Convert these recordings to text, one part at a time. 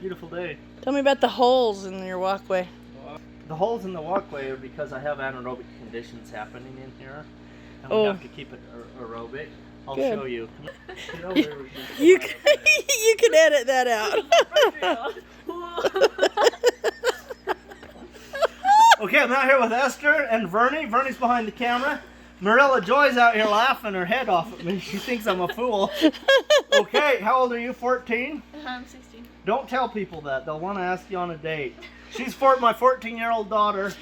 Beautiful day. Tell me about the holes in your walkway. The holes in the walkway are because I have anaerobic conditions happening in here, and we have to keep it aerobic. I'll Good. show you. You can edit that out. Okay, I'm out here with Esther and Vernie. Vernie's behind the camera. Marilla Joy's out here laughing her head off at me. She thinks I'm a fool. Okay, how old are you? 14? I'm 16. Don't tell people that. They'll want to ask you on a date. She's my 14-year-old daughter.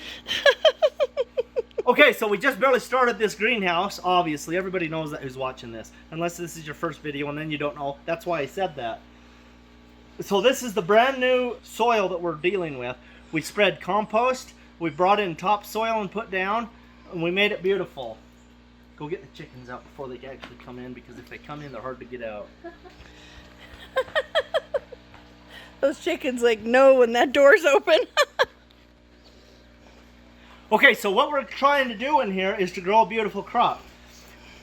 Okay, so we just barely started this greenhouse. Obviously, everybody knows that who's watching this. Unless this is your first video and then you don't know. That's why I said that. So this is the brand new soil that we're dealing with. We spread compost. We brought in topsoil and put down. And we made it beautiful. Go get the chickens out before they actually come in, because if they come in, they're hard to get out. Those chickens like know when that door's open. Okay, so what we're trying to do in here is to grow a beautiful crop.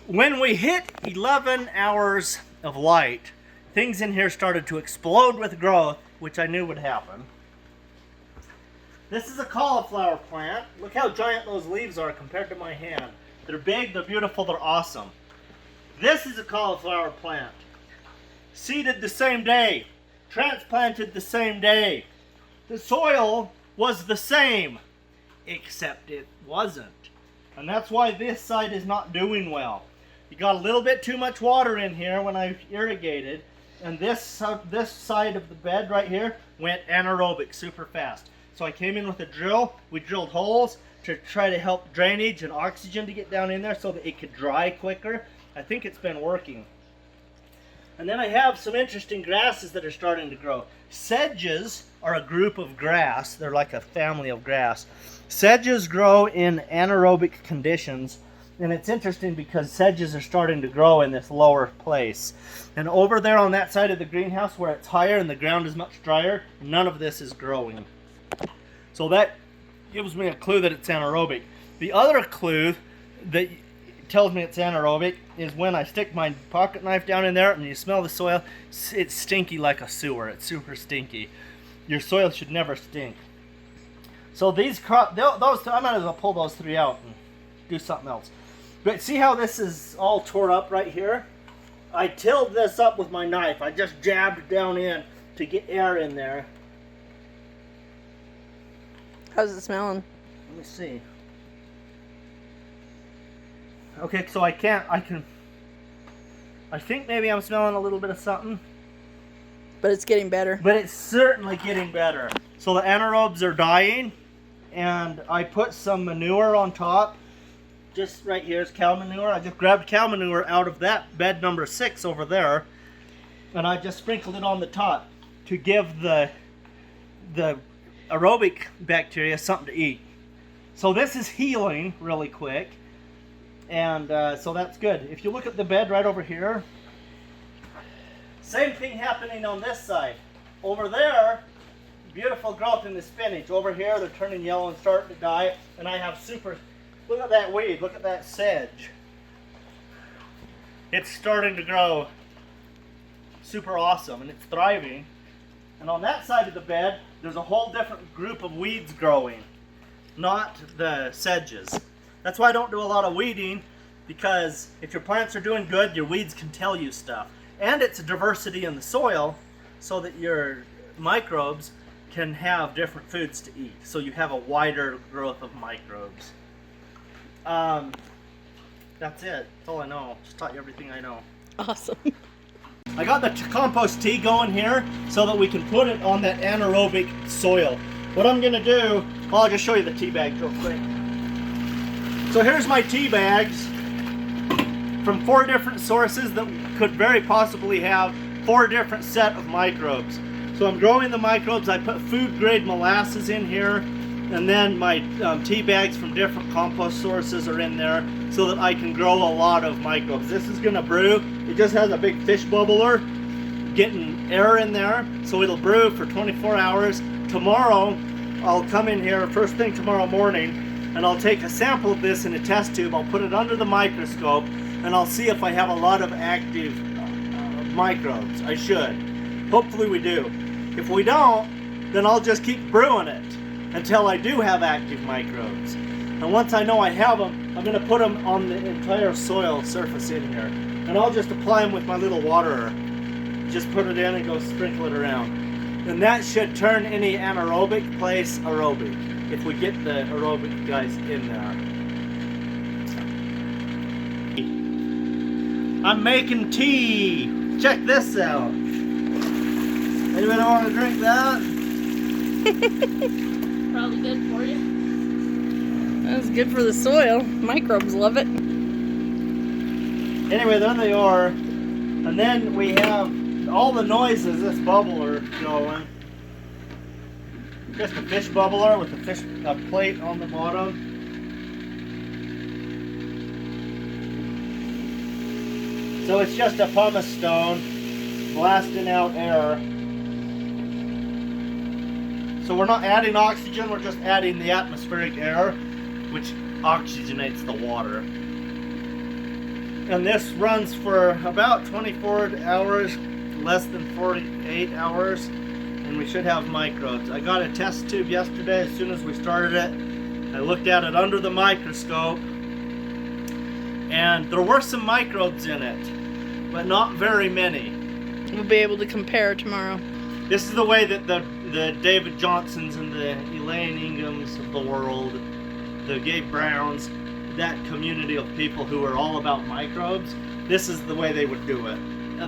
When we hit 11 hours of light, things in here started to explode with growth, which I knew would happen. This is a cauliflower plant. Look how giant those leaves are compared to my hand. They're big, they're beautiful, they're awesome. This is a cauliflower plant. Seeded the same day. Transplanted the same day. The soil was the same, except it wasn't. And that's why this side is not doing well. You got a little bit too much water in here when I irrigated, and this side of the bed right here went anaerobic super fast. So I came in with a drill. We drilled holes to try to help drainage and oxygen to get down in there so that it could dry quicker. I think it's been working. And then I have some interesting grasses that are starting to grow. Sedges are a group of grass. They're like a family of grass. Sedges grow in anaerobic conditions. And it's interesting because sedges are starting to grow in this lower place. And over there on that side of the greenhouse where it's higher and the ground is much drier, none of this is growing. So that gives me a clue that it's anaerobic. The other clue that tells me it's anaerobic is when I stick my pocket knife down in there and you smell the soil, it's stinky like a sewer. It's super stinky. Your soil should never stink. So those I might as well pull those three out and do something else. But see how this is all tore up right here? I tilled this up with my knife. I just jabbed down in to get air in there. How's it smelling? Let me see. Okay, so I think maybe I'm smelling a little bit of something. But it's getting better. But it's certainly getting better. So the anaerobes are dying, and I put some manure on top. Just right here is cow manure. I just grabbed cow manure out of that bed number 6 over there, and I just sprinkled it on the top to give the aerobic bacteria something to eat. So this is healing really quick, and so that's good. If you look at the bed right over here, same thing happening on this side. Over there, beautiful growth in the spinach. Over here, they're turning yellow and starting to die, and I have look at that weed, look at that sedge. It's starting to grow super awesome, and it's thriving. And on that side of the bed, there's a whole different group of weeds growing, not the sedges. That's why I don't do a lot of weeding, because if your plants are doing good, your weeds can tell you stuff. And it's a diversity in the soil so that your microbes can have different foods to eat. So you have a wider growth of microbes. That's it. That's all I know. Just taught you everything I know. Awesome. I got the compost tea going here so that we can put it on that anaerobic soil. What I'm going to do, well, I'll just show you the tea bags real quick. So here's my tea bags from 4 different sources that could very possibly have 4 different set of microbes. So I'm growing the microbes. I put food grade molasses in here, and then my tea bags from different compost sources are in there so that I can grow a lot of microbes. This is going to brew. It just has a big fish bubbler getting air in there, so it'll brew for 24 hours. Tomorrow I'll come in here first thing tomorrow morning, and I'll take a sample of this in a test tube. I'll put it under the microscope, and I'll see if I have a lot of active microbes. I should. Hopefully we do. If we don't, then I'll just keep brewing it until I do have active microbes. And once I know I have them, I'm going to put them on the entire soil surface in here. And I'll just apply them with my little waterer. Just put it in and go sprinkle it around. And that should turn any anaerobic place aerobic, if we get the aerobic guys in there. I'm making tea. Check this out. Anybody want to drink that? Probably good for you. That's good for the soil. Microbes love it. Anyway, there they are. And then we have all the noises this bubbler going. Just a fish bubbler with a fish plate on the bottom. So it's just a pumice stone blasting out air. So we're not adding oxygen, we're just adding the atmospheric air, which oxygenates the water. And this runs for about 24 hours, less than 48 hours, and we should have microbes. I got a test tube yesterday as soon as we started it. I looked at it under the microscope, and there were some microbes in it, but not very many. We'll be able to compare tomorrow. This is the way that the David Johnsons and the Elaine Inghams of the world, the Gabe Browns, that community of people who are all about microbes, this is the way they would do it.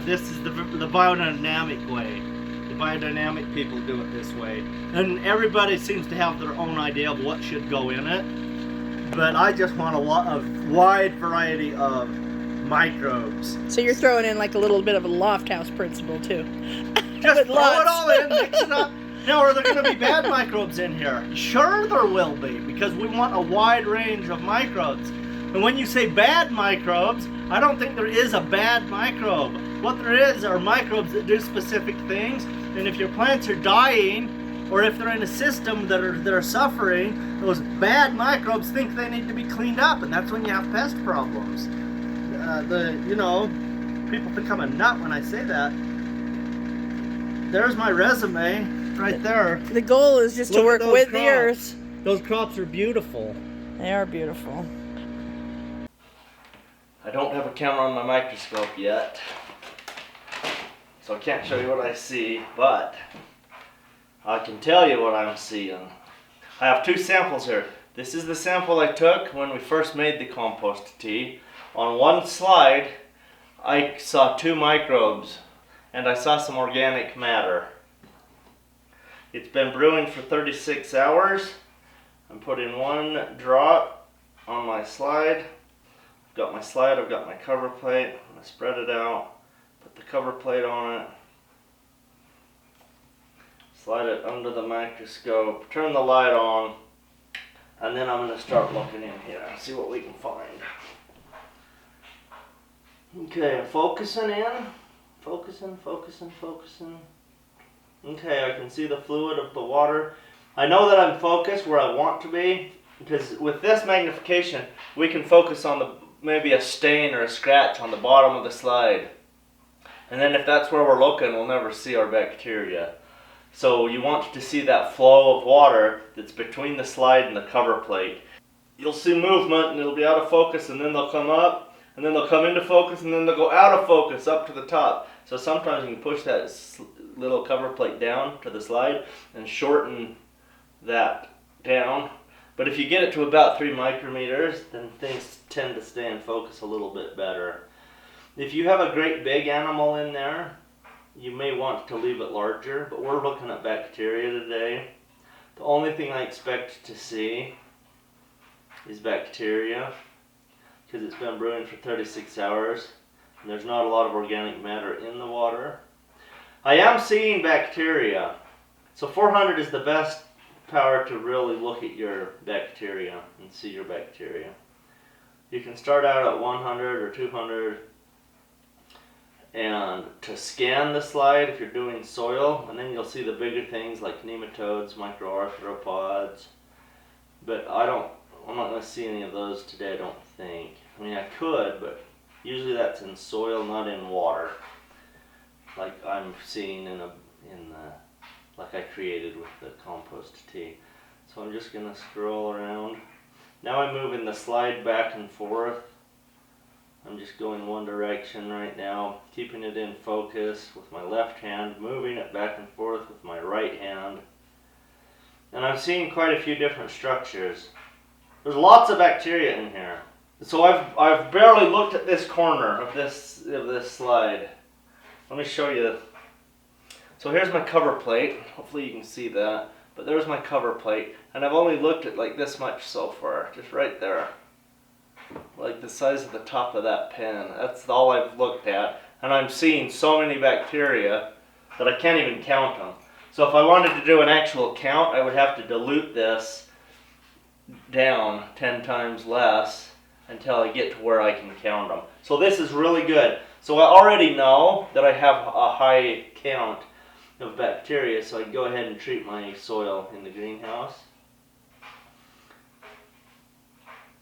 This is the biodynamic way. The biodynamic people do it this way. And everybody seems to have their own idea of what should go in it. But I just want a wide variety of microbes. So you're throwing in like a little bit of a loft house principle too. Just throw it all in, mix it up. Now, are there going to be bad microbes in here? Sure there will be, because we want a wide range of microbes. And when you say bad microbes, I don't think there is a bad microbe. What there is are microbes that do specific things, and if your plants are dying, or if they're in a system that are suffering, those bad microbes think they need to be cleaned up, and that's when you have pest problems. People think I'm a nut when I say that. There's my resume right there. The goal is just to work with the earth. Those crops are beautiful. They are beautiful. I don't have a camera on my microscope yet, so I can't show you what I see, but I can tell you what I'm seeing. I have two samples here. This is the sample I took when we first made the compost tea. On one slide, I saw 2 microbes, and I saw some organic matter. It's been brewing for 36 hours. I'm putting 1 drop on my slide. I've got my slide, I've got my cover plate. I'm going to spread it out, put the cover plate on it, slide it under the microscope, turn the light on, and then I'm going to start looking in here and see what we can find. Okay, I'm focusing in. Focusing. Okay, I can see the fluid of the water. I know that I'm focused where I want to be, because with this magnification, we can focus on maybe a stain or a scratch on the bottom of the slide. And then if that's where we're looking, we'll never see our bacteria. So you want to see that flow of water that's between the slide and the cover plate. You'll see movement and it'll be out of focus, and then they'll come up, and then they'll come into focus, and then they'll go out of focus up to the top. So sometimes you can push that little cover plate down to the slide and shorten that down. But if you get it to about 3 micrometers, then things tend to stay in focus a little bit better. If you have a great big animal in there, you may want to leave it larger, but we're looking at bacteria today. The only thing I expect to see is bacteria, because it's been brewing for 36 hours and there's not a lot of organic matter in the water. I am seeing bacteria. So 400 is the best power to really look at your bacteria and see your bacteria. You can start out at 100 or 200 and to scan the slide if you're doing soil, and then you'll see the bigger things like nematodes, microarthropods. But I'm not going to see any of those today, I don't think. I mean, I could, but usually that's in soil, not in water, like I'm seeing in the like I created with the compost tea. So I'm just going to scroll around. Now I'm moving the slide back and forth. I'm just going one direction right now, keeping it in focus with my left hand, moving it back and forth with my right hand. And I'm seeing quite a few different structures. There's lots of bacteria in here. So I've barely looked at this corner of this slide. Let me show you. So here's my cover plate. Hopefully you can see that. But there's my cover plate, and I've only looked at like this much so far, just right there. Like the size of the top of that pen. That's all I've looked at. And I'm seeing so many bacteria that I can't even count them. So if I wanted to do an actual count, I would have to dilute this down 10 times less until I get to where I can count them. So this is really good. So I already know that I have a high count of bacteria, so I can go ahead and treat my soil in the greenhouse.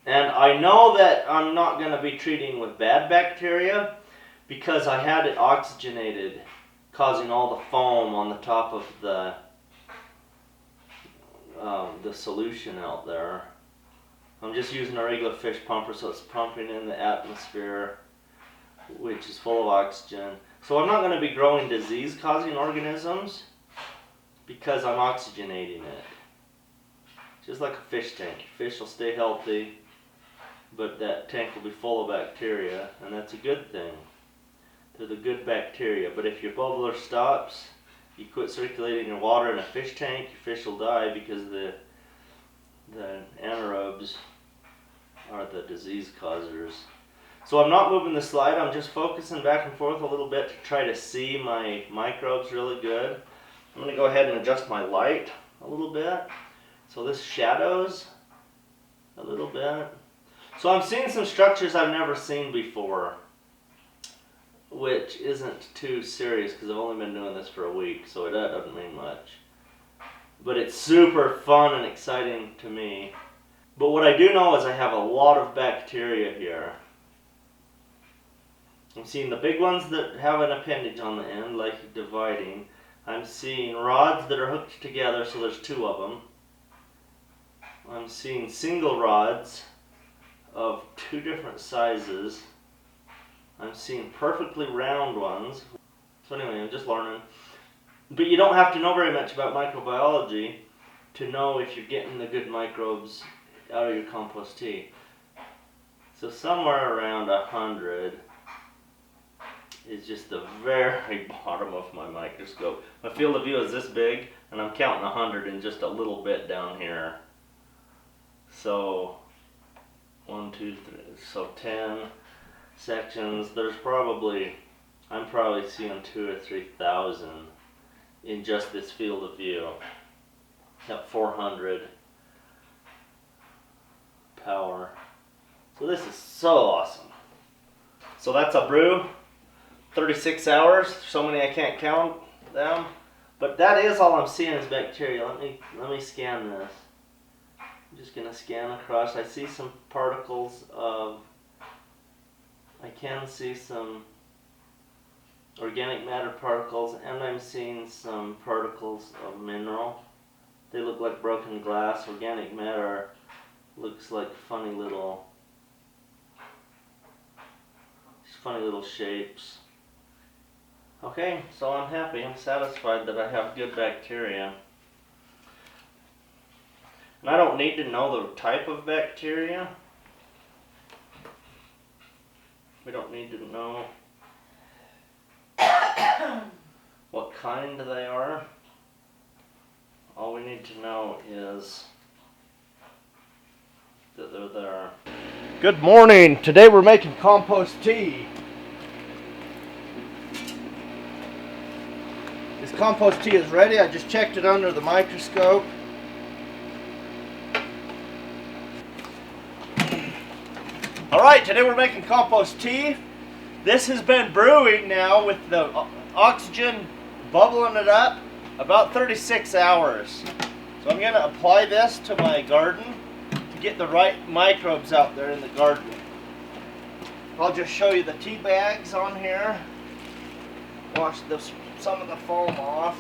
And I know that I'm not going to be treating with bad bacteria because I had it oxygenated, causing all the foam on the top of the solution out there. I'm just using a regular fish pumper, so it's pumping in the atmosphere, which is full of oxygen. So I'm not going to be growing disease-causing organisms because I'm oxygenating it. Just like a fish tank. Fish will stay healthy, but that tank will be full of bacteria, and that's a good thing. They're the good bacteria. But if your bubbler stops, you quit circulating your water in a fish tank, your fish will die because the anaerobes are the disease causers. So I'm not moving the slide, I'm just focusing back and forth a little bit to try to see my microbes really good. I'm going to go ahead and adjust my light a little bit. So this shadows a little bit. So I'm seeing some structures I've never seen before, which isn't too serious because I've only been doing this for a week, so that doesn't mean much. But it's super fun and exciting to me. But what I do know is I have a lot of bacteria here. I'm seeing the big ones that have an appendage on the end, like dividing. I'm seeing rods that are hooked together, so there's 2 of them. I'm seeing single rods of 2 different sizes. I'm seeing perfectly round ones. So anyway, I'm just learning. But you don't have to know very much about microbiology to know if you're getting the good microbes out of your compost tea. So somewhere around 100 is just the very bottom of my microscope. My field of view is this big, and I'm counting 100 in just a little bit down here. So 1, 2, 3, so 10 sections. There's probably, I'm probably seeing 2,000 or 3,000 in just this field of view. Got 400 power. So this is so awesome. So that's a brew. 36 hours, so many I can't count them. But that is all I'm seeing is bacteria. Let me scan this. I'm just gonna scan across. I see some particles of, I can see some organic matter particles, and I'm seeing some particles of mineral. They look like broken glass. Organic matter looks like funny little shapes. Okay, so I'm happy. I'm satisfied that I have good bacteria. And I don't need to know the type of bacteria. We don't need to know what kind they are. All we need to know is that they're there. Good morning. Today we're making compost tea. This compost tea is ready. I just checked it under the microscope. Alright, today we're making compost tea. This has been brewing now with the oxygen bubbling it up about 36 hours. So I'm going to apply this to my garden to get the right microbes out there in the garden. I'll just show you the tea bags on here. Wash some of the foam off.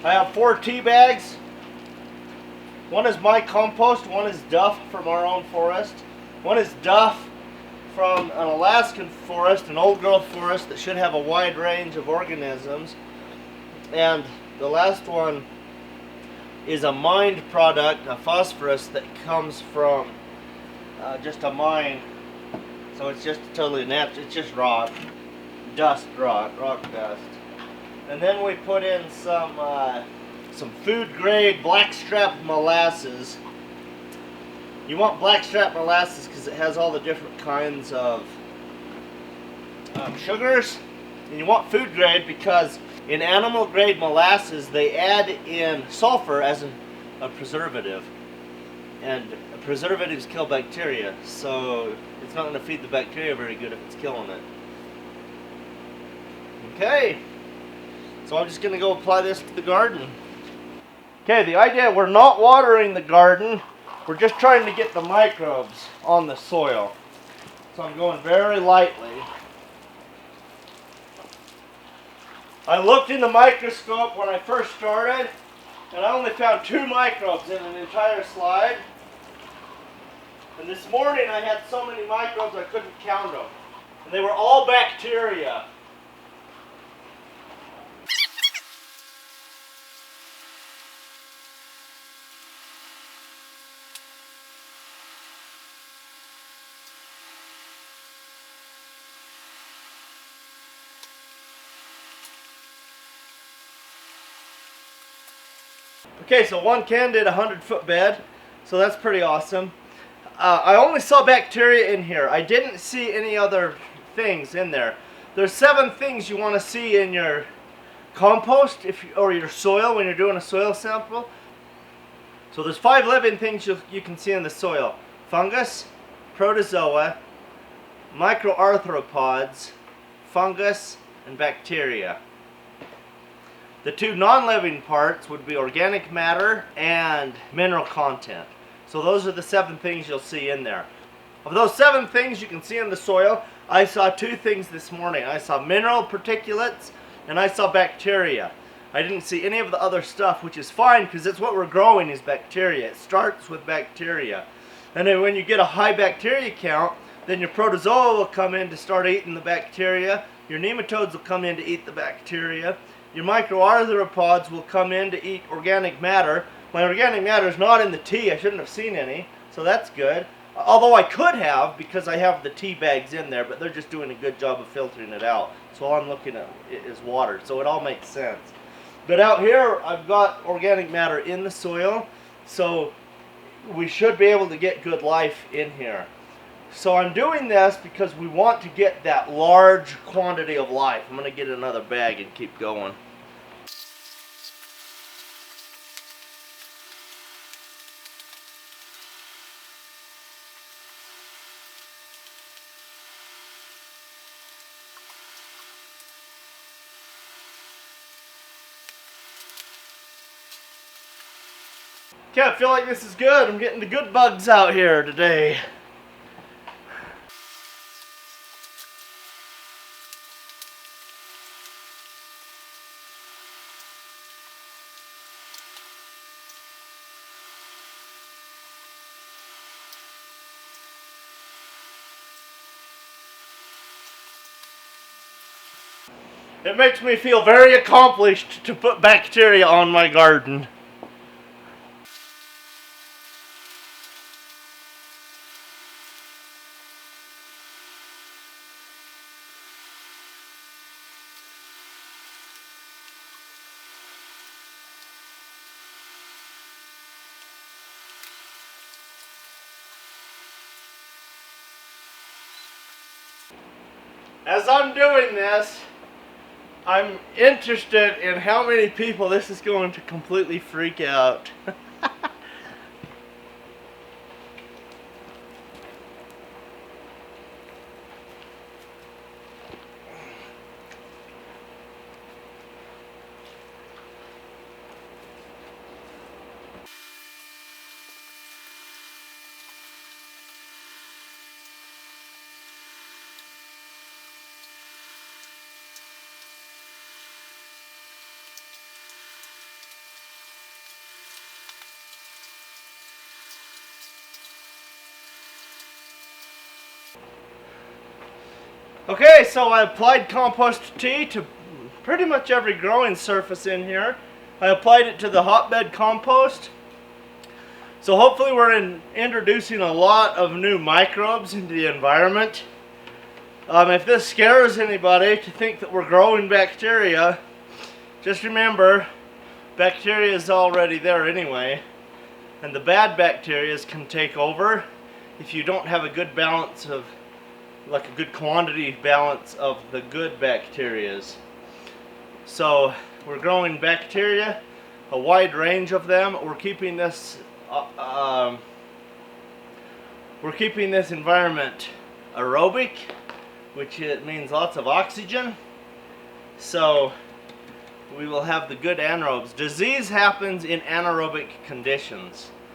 I have 4 tea bags. One is my compost, one is duff from our own forest. One is duff from an Alaskan forest, an old growth forest that should have a wide range of organisms. And the last one is a mined product, a phosphorus that comes from just a mine. So it's just totally natural, it's just rock dust. And then we put in some food grade blackstrap molasses. You want blackstrap molasses because it has all the different kinds of sugars. And you want food grade because in animal grade molasses they add in sulfur as a preservative. And preservatives kill bacteria, so it's not going to feed the bacteria very good if it's killing it. Okay, so I'm just going to go apply this to the garden. Okay, the idea, we're not watering the garden, we're just trying to get the microbes on the soil. So I'm going very lightly. I looked in the microscope when I first started, and I only found 2 microbes in an entire slide. And this morning I had so many microbes I couldn't count them. And they were all bacteria. Okay, so one can did a 100-foot bed, so that's pretty awesome. I only saw bacteria in here. I didn't see any other things in there. There's 7 things you want to see in your compost or your soil when you're doing a soil sample. So there's 5 living things you can see in the soil: fungus, protozoa, microarthropods, fungus, and bacteria. The 2 non-living parts would be organic matter and mineral content. So those are the 7 things you'll see in there. Of those 7 things you can see in the soil, I saw 2 things this morning. I saw mineral particulates and I saw bacteria. I didn't see any of the other stuff, which is fine because it's what we're growing is bacteria. It starts with bacteria. And then when you get a high bacteria count, then your protozoa will come in to start eating the bacteria. Your nematodes will come in to eat the bacteria. Your microarthropods will come in to eat organic matter. My organic matter is not in the tea. I shouldn't have seen any, so that's good. Although I could have, because I have the tea bags in there, but they're just doing a good job of filtering it out. So all I'm looking at is water, so it all makes sense. But out here, I've got organic matter in the soil, so we should be able to get good life in here. So I'm doing this because we want to get that large quantity of life. I'm going to get another bag and keep going. Okay, I feel like this is good. I'm getting the good bugs out here today. It makes me feel very accomplished to put bacteria on my garden. As I'm doing this, I'm interested in how many people this is going to completely freak out. Okay, so I applied Compost Tea to pretty much every growing surface in here. I applied it to the hotbed compost. So hopefully we're introducing a lot of new microbes into the environment. If this scares anybody to think that we're growing bacteria, just remember, bacteria is already there anyway. And the bad bacteria can take over if you don't have a good balance of, like a good quantity balance of the good bacterias. So we're growing bacteria, a wide range of them. We're keeping this environment aerobic, which it means lots of oxygen. So we will have the good anaerobes. Disease happens in anaerobic conditions.